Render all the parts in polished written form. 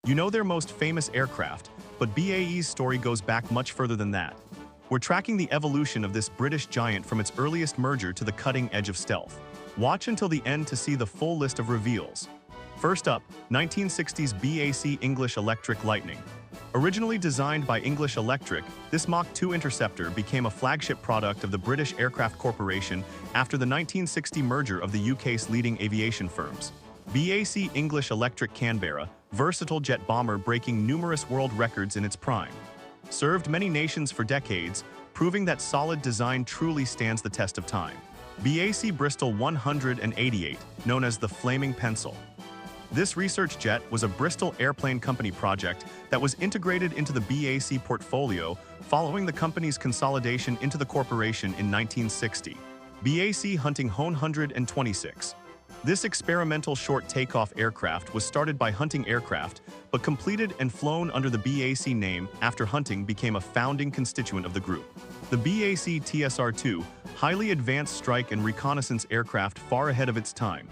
You know their most famous aircraft, but BAE's story goes back much further than that. We're tracking the evolution of this British giant from its earliest merger to the cutting edge of stealth. Watch until the end to see the full list of reveals. First up, 1960s BAC English Electric Lightning. Originally designed by English Electric, this Mach 2 interceptor became a flagship product of the British Aircraft Corporation after the 1960 merger of the UK's leading aviation firms. BAC English Electric Canberra, versatile jet bomber breaking numerous world records in its prime. Served many nations for decades, proving that solid design truly stands the test of time. BAC Bristol 188, known as the Flaming Pencil. This research jet was a Bristol Airplane Company project that was integrated into the BAC portfolio following the company's consolidation into the corporation in 1960. BAC Hunting 126. This experimental short takeoff aircraft was started by Hunting Aircraft, but completed and flown under the BAC name after Hunting became a founding constituent of the group. The BAC TSR-2, highly advanced strike and reconnaissance aircraft far ahead of its time.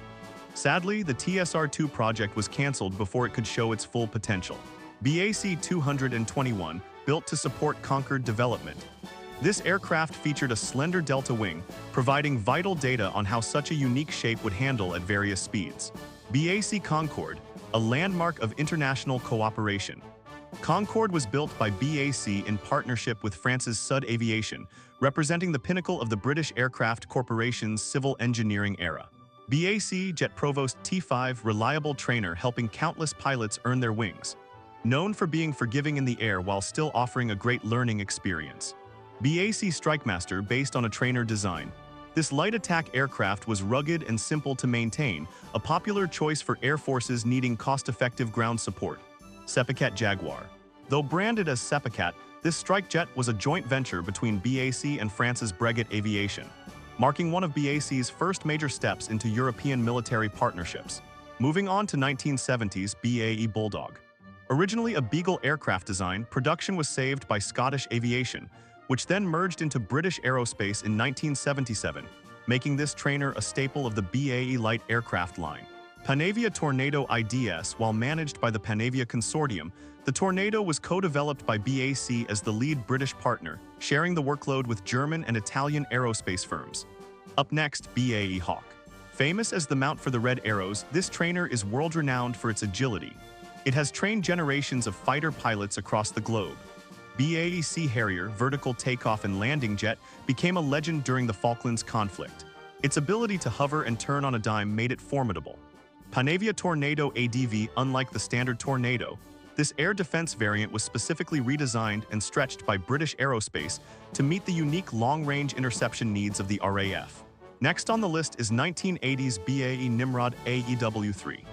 Sadly, the TSR-2 project was cancelled before it could show its full potential. BAC 221, built to support Concorde development. This aircraft featured a slender delta wing, providing vital data on how such a unique shape would handle at various speeds. BAC Concorde, a landmark of international cooperation. Concorde was built by BAC in partnership with France's Sud Aviation, representing the pinnacle of the British Aircraft Corporation's civil engineering era. BAC Jet Provost T5, reliable trainer helping countless pilots earn their wings. Known for being forgiving in the air while still offering a great learning experience. BAC Strikemaster, based on a trainer design. This light attack aircraft was rugged and simple to maintain, a popular choice for air forces needing cost-effective ground support. Seppicat Jaguar. Though branded as Seppicat, this strike jet was a joint venture between BAC and France's Breguet Aviation, marking one of BAC's first major steps into European military partnerships. Moving on to 1970s BAE Bulldog. Originally a Beagle aircraft design, production was saved by Scottish Aviation, which then merged into British Aerospace in 1977, making this trainer a staple of the BAE light aircraft line. Panavia Tornado IDS. While managed by the Panavia Consortium, the Tornado was co-developed by BAC as the lead British partner, sharing the workload with German and Italian aerospace firms. Up next, BAE Hawk. Famous as the mount for the Red Arrows, this trainer is world-renowned for its agility. It has trained generations of fighter pilots across the globe. BAE Sea Harrier, vertical takeoff and landing jet, became a legend during the Falklands conflict. Its ability to hover and turn on a dime made it formidable. Panavia Tornado ADV. Unlike the standard Tornado, this air defense variant was specifically redesigned and stretched by British Aerospace to meet the unique long-range interception needs of the RAF. Next on the list is 1980s BAE Nimrod AEW-3.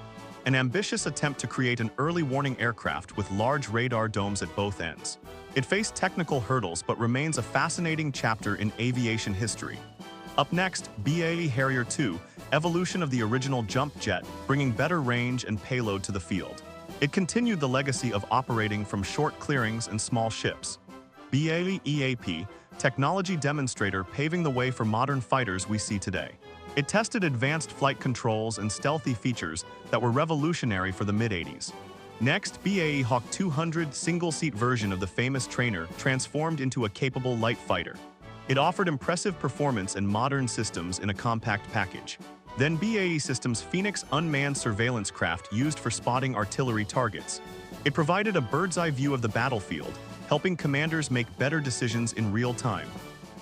An ambitious attempt to create an early warning aircraft with large radar domes at both ends. It faced technical hurdles but remains a fascinating chapter in aviation history. Up next, BAE Harrier 2, evolution of the original jump jet, bringing better range and payload to the field. It continued the legacy of operating from short clearings and small ships. BAE EAP, technology demonstrator paving the way for modern fighters we see today. It tested advanced flight controls and stealthy features that were revolutionary for the mid-80s. Next, BAE Hawk 200, single-seat version of the famous trainer, transformed into a capable light fighter. It offered impressive performance and modern systems in a compact package. Then BAE Systems Phoenix unmanned surveillance craft used for spotting artillery targets. It provided a bird's-eye view of the battlefield, helping commanders make better decisions in real time.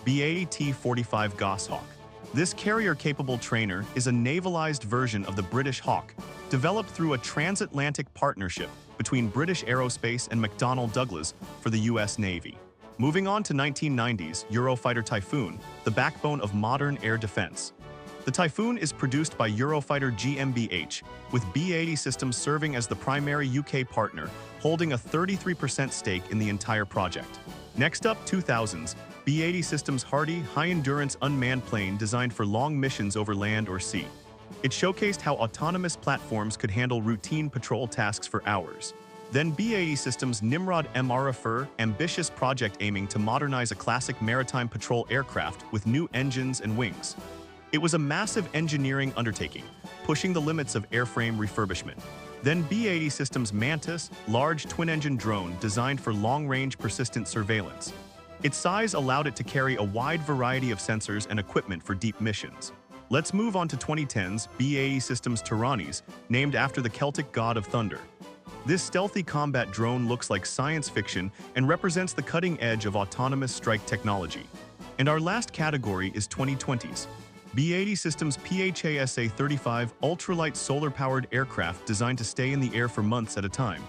BAE T-45 Goshawk. This carrier-capable trainer is a navalized version of the British Hawk, developed through a transatlantic partnership between British Aerospace and McDonnell Douglas for the US Navy. Moving on to 1990s Eurofighter Typhoon, the backbone of modern air defense. The Typhoon is produced by Eurofighter GmbH, with BAE Systems serving as the primary UK partner, holding a 33% stake in the entire project. Next up, 2000s, BAE Systems Hardy, high-endurance unmanned plane designed for long missions over land or sea. It showcased how autonomous platforms could handle routine patrol tasks for hours. Then BAE Systems Nimrod MRFR, ambitious project aiming to modernize a classic maritime patrol aircraft with new engines and wings. It was a massive engineering undertaking, pushing the limits of airframe refurbishment. Then BAE Systems Mantis, large twin-engine drone designed for long-range persistent surveillance. Its size allowed it to carry a wide variety of sensors and equipment for deep missions. Let's move on to 2010's BAE Systems Tyrannis, named after the Celtic god of thunder. This stealthy combat drone looks like science fiction and represents the cutting edge of autonomous strike technology. And our last category is 2020's BAE Systems PHASA-35 ultralight solar-powered aircraft designed to stay in the air for months at a time.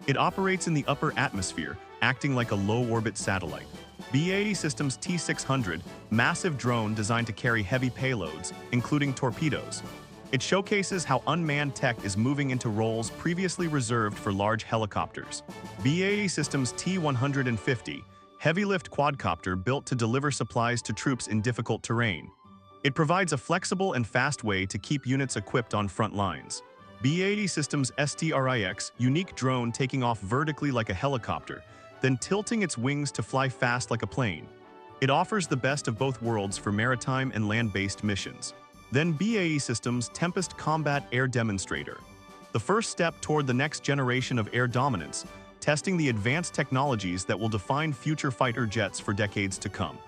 It operates in the upper atmosphere, acting like a low-orbit satellite. BAE Systems T-600, massive drone designed to carry heavy payloads, including torpedoes. It showcases how unmanned tech is moving into roles previously reserved for large helicopters. BAE Systems T-150, heavy-lift quadcopter built to deliver supplies to troops in difficult terrain. It provides a flexible and fast way to keep units equipped on front lines. BAE Systems STRIX, unique drone taking off vertically like a helicopter, then tilting its wings to fly fast like a plane. It offers the best of both worlds for maritime and land-based missions. Then BAE Systems Tempest Combat Air Demonstrator, the first step toward the next generation of air dominance, testing the advanced technologies that will define future fighter jets for decades to come.